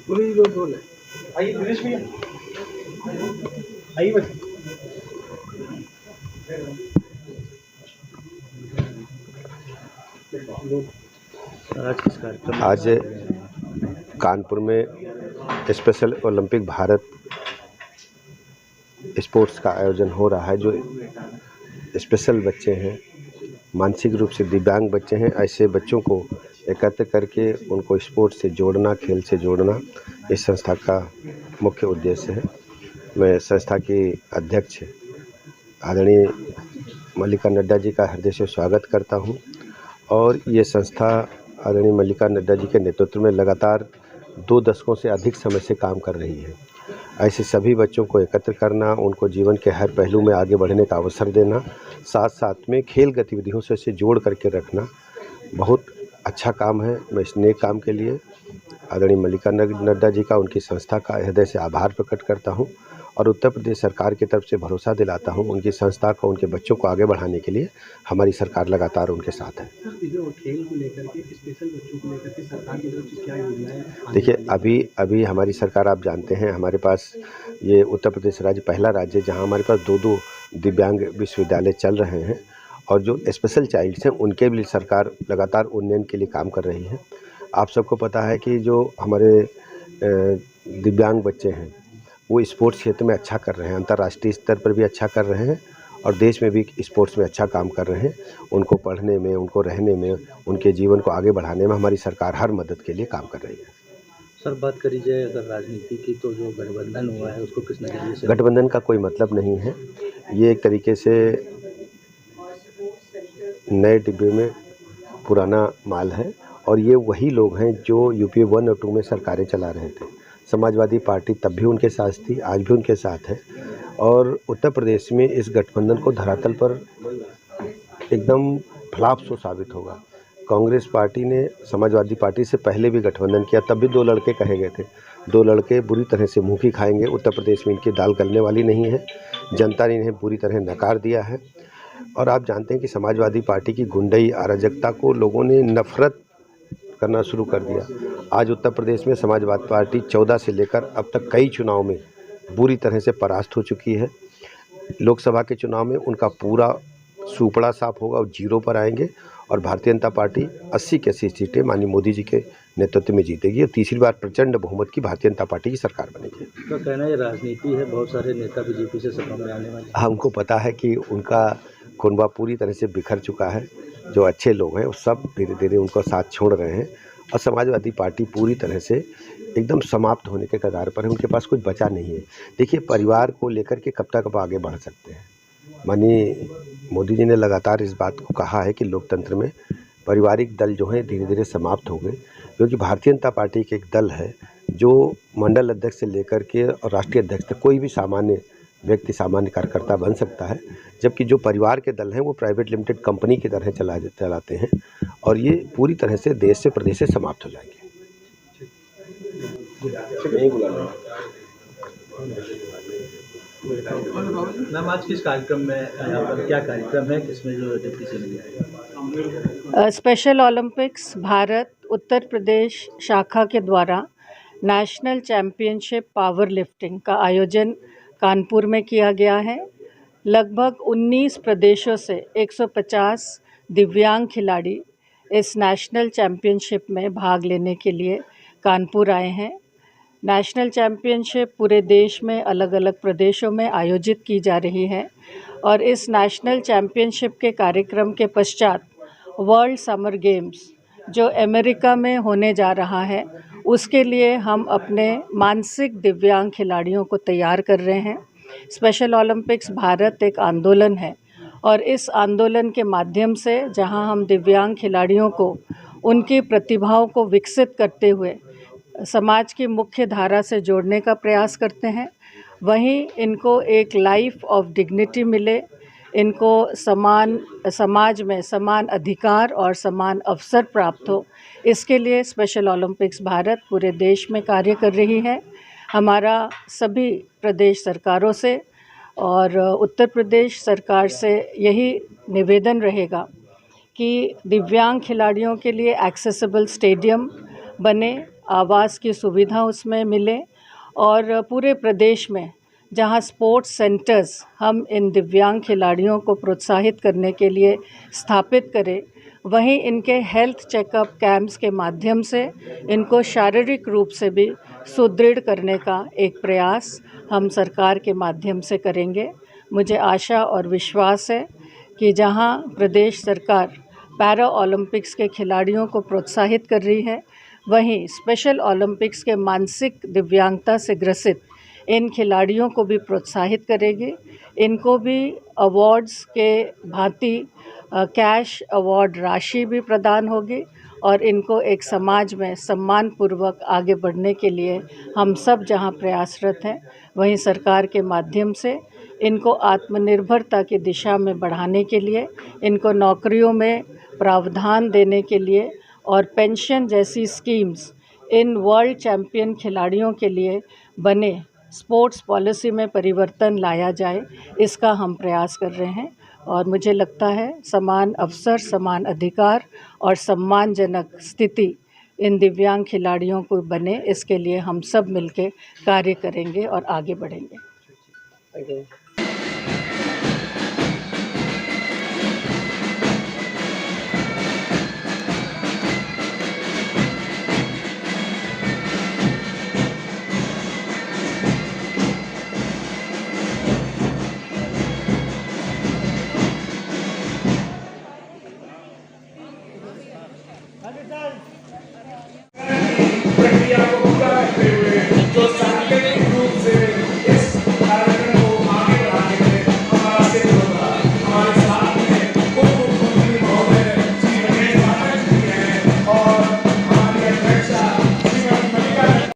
पूरी जो बोल है। आइए दिनेश भैया, आइए बस। आज कानपुर में स्पेशल ओलंपिक भारत स्पोर्ट्स का आयोजन हो रहा है। जो स्पेशल बच्चे हैं, मानसिक रूप से दिव्यांग बच्चे हैं, ऐसे बच्चों को एकत्र करके उनको स्पोर्ट्स से जोड़ना, खेल से जोड़ना इस संस्था का मुख्य उद्देश्य है। मैं संस्था की अध्यक्ष आदरणीय मल्लिका नड्डा जी का हृदय से स्वागत करता हूं और ये संस्था आदरणीय मल्लिका नड्डा जी के नेतृत्व में लगातार 2 दशकों से अधिक समय से काम कर रही है। ऐसे सभी बच्चों को एकत्र करना, उनको जीवन के हर पहलू में आगे बढ़ने का अवसर देना, साथ साथ में खेल गतिविधियों से इसे जोड़ करके रखना बहुत अच्छा काम है। मैं इस नेक काम के लिए आदरणीय मल्लिका नड्डा जी का, उनकी संस्था का हृदय से आभार प्रकट करता हूं और उत्तर प्रदेश सरकार की तरफ से भरोसा दिलाता हूं उनकी संस्था को, उनके बच्चों को आगे बढ़ाने के लिए हमारी सरकार लगातार उनके साथ है। जो खेल को लेकर के, स्पेशल बच्चों को लेकर के सरकार की तरफ से क्या योजनाएं? देखिए, अभी हमारी सरकार, आप जानते हैं, हमारे पास ये उत्तर प्रदेश राज्य पहला राज्य है जहां हमारे पास 2 दिव्यांग विश्वविद्यालय चल रहे हैं और जो स्पेशल चाइल्ड्स हैं उनके भी सरकार लगातार उन्नयन के लिए काम कर रही है। आप सबको पता है कि जो हमारे दिव्यांग बच्चे हैं वो स्पोर्ट्स क्षेत्र में अच्छा कर रहे हैं, अंतर्राष्ट्रीय स्तर पर भी अच्छा कर रहे हैं और देश में भी स्पोर्ट्स में अच्छा काम कर रहे हैं। उनको पढ़ने में, उनको रहने में, उनके जीवन को आगे बढ़ाने में हमारी सरकार हर मदद के लिए काम कर रही है। सर, बात करी जाए अगर राजनीति की, तो जो गठबंधन हुआ है उसको किस नजरिए से? गठबंधन का कोई मतलब नहीं है। ये एक तरीके से नए डिब्बे में पुराना माल है और ये वही लोग हैं जो यूपीए 1 और 2 में सरकारें चला रहे थे। समाजवादी पार्टी तब भी उनके साथ थी, आज भी उनके साथ है और उत्तर प्रदेश में इस गठबंधन को धरातल पर एकदम फ्लॉप शो साबित होगा। कांग्रेस पार्टी ने समाजवादी पार्टी से पहले भी गठबंधन किया, तब भी 2 लड़के कहे गए थे। 2 लड़के बुरी तरह से मुँह की खाएंगे। उत्तर प्रदेश में इनकी दाल गलने वाली नहीं है। जनता ने इन्हें पूरी तरह नकार दिया है और आप जानते हैं कि समाजवादी पार्टी की गुंडई अराजकता को लोगों ने नफरत करना शुरू कर दिया। आज उत्तर प्रदेश में समाजवादी पार्टी 14 से लेकर अब तक कई चुनाव में बुरी तरह से परास्त हो चुकी है। लोकसभा के चुनाव में उनका पूरा सूपड़ा साफ होगा और जीरो पर आएंगे और भारतीय जनता पार्टी 80 की 80 सीटें माननीय मोदी जी के नेतृत्व में जीतेगी और तीसरी बार प्रचंड बहुमत की भारतीय जनता पार्टी की सरकार बनेगी। तो कहना है राजनीति है, बहुत सारे नेता बीजेपी से सत्ता में आने वाले। हमको पता है कि उनका कुनबा पूरी तरह से बिखर चुका है। जो अच्छे लोग हैं वो सब धीरे धीरे उनको साथ छोड़ रहे हैं और समाजवादी पार्टी पूरी तरह से एकदम समाप्त होने के कगार पर है। उनके पास कुछ बचा नहीं है। देखिए, परिवार को लेकर के कब तक आप आगे बढ़ सकते हैं? माननीय मोदी जी ने लगातार इस बात को कहा है कि लोकतंत्र में पारिवारिक दल जो हैं धीरे धीरे समाप्त हो गए, क्योंकि भारतीय जनता पार्टी के एक दल है जो मंडल अध्यक्ष से लेकर के और राष्ट्रीय अध्यक्ष तक कोई भी सामान्य व्यक्ति, सामान्य कार्यकर्ता बन सकता है, जबकि जो परिवार के दल हैं वो प्राइवेट लिमिटेड कंपनी की तरह चलाते हैं और ये पूरी तरह से देश से, प्रदेश से समाप्त हो जाएंगे। मैम, आज किस कार्यक्रम में यहाँ पर क्या कार्यक्रम है, किसमें जो डिप्टी सीएम जाएगा? स्पेशल ओलंपिक्स भारत उत्तर प्रदेश शाखा के द्वारा नेशनल चैम्पियनशिप पावर लिफ्टिंग का आयोजन कानपुर में किया गया है। लगभग 19 प्रदेशों से 150 दिव्यांग खिलाड़ी इस नेशनल चैम्पियनशिप में भाग लेने के लिए कानपुर आए हैं। नेशनल चैम्पियनशिप पूरे देश में अलग अलग प्रदेशों में आयोजित की जा रही है और इस नेशनल चैम्पियनशिप के कार्यक्रम के पश्चात वर्ल्ड समर गेम्स जो अमेरिका में होने जा रहा है, उसके लिए हम अपने मानसिक दिव्यांग खिलाड़ियों को तैयार कर रहे हैं। स्पेशल ओलंपिक्स भारत एक आंदोलन है और इस आंदोलन के माध्यम से जहां हम दिव्यांग खिलाड़ियों को उनकी प्रतिभाओं को विकसित करते हुए समाज की मुख्य धारा से जोड़ने का प्रयास करते हैं, वहीं इनको एक लाइफ ऑफ डिग्निटी मिले, इनको समाज में समान अधिकार और समान अवसर प्राप्त हो, इसके लिए स्पेशल ओलंपिक्स भारत पूरे देश में कार्य कर रही है। हमारा सभी प्रदेश सरकारों से और उत्तर प्रदेश सरकार से यही निवेदन रहेगा कि दिव्यांग खिलाड़ियों के लिए एक्सेसिबल स्टेडियम बने आवास की सुविधा उसमें मिले और पूरे प्रदेश में जहां स्पोर्ट्स सेंटर्स हम इन दिव्यांग खिलाड़ियों को प्रोत्साहित करने के लिए स्थापित करें, वहीं इनके हेल्थ चेकअप कैंप्स के माध्यम से इनको शारीरिक रूप से भी सुदृढ़ करने का एक प्रयास हम सरकार के माध्यम से करेंगे। मुझे आशा और विश्वास है कि जहां प्रदेश सरकार पैरा ओलंपिक्स के खिलाड़ियों को प्रोत्साहित कर रही है, वहीं स्पेशल ओलंपिक्स के मानसिक दिव्यांगता से ग्रसित इन खिलाड़ियों को भी प्रोत्साहित करेगी। इनको भी अवार्ड्स के भांति कैश अवार्ड राशि भी प्रदान होगी और इनको एक समाज में सम्मानपूर्वक आगे बढ़ने के लिए हम सब जहां प्रयासरत हैं, वहीं सरकार के माध्यम से इनको आत्मनिर्भरता की दिशा में बढ़ाने के लिए, इनको नौकरियों में प्रावधान देने के लिए और पेंशन जैसी स्कीम्स इन वर्ल्ड चैम्पियन खिलाड़ियों के लिए बने स्पोर्ट्स पॉलिसी में परिवर्तन लाया जाए, इसका हम प्रयास कर रहे हैं। और मुझे लगता है समान अवसर, समान अधिकार और सम्मानजनक स्थिति इन दिव्यांग खिलाड़ियों को बने, इसके लिए हम सब मिलकर कार्य करेंगे और आगे बढ़ेंगे। Thank you.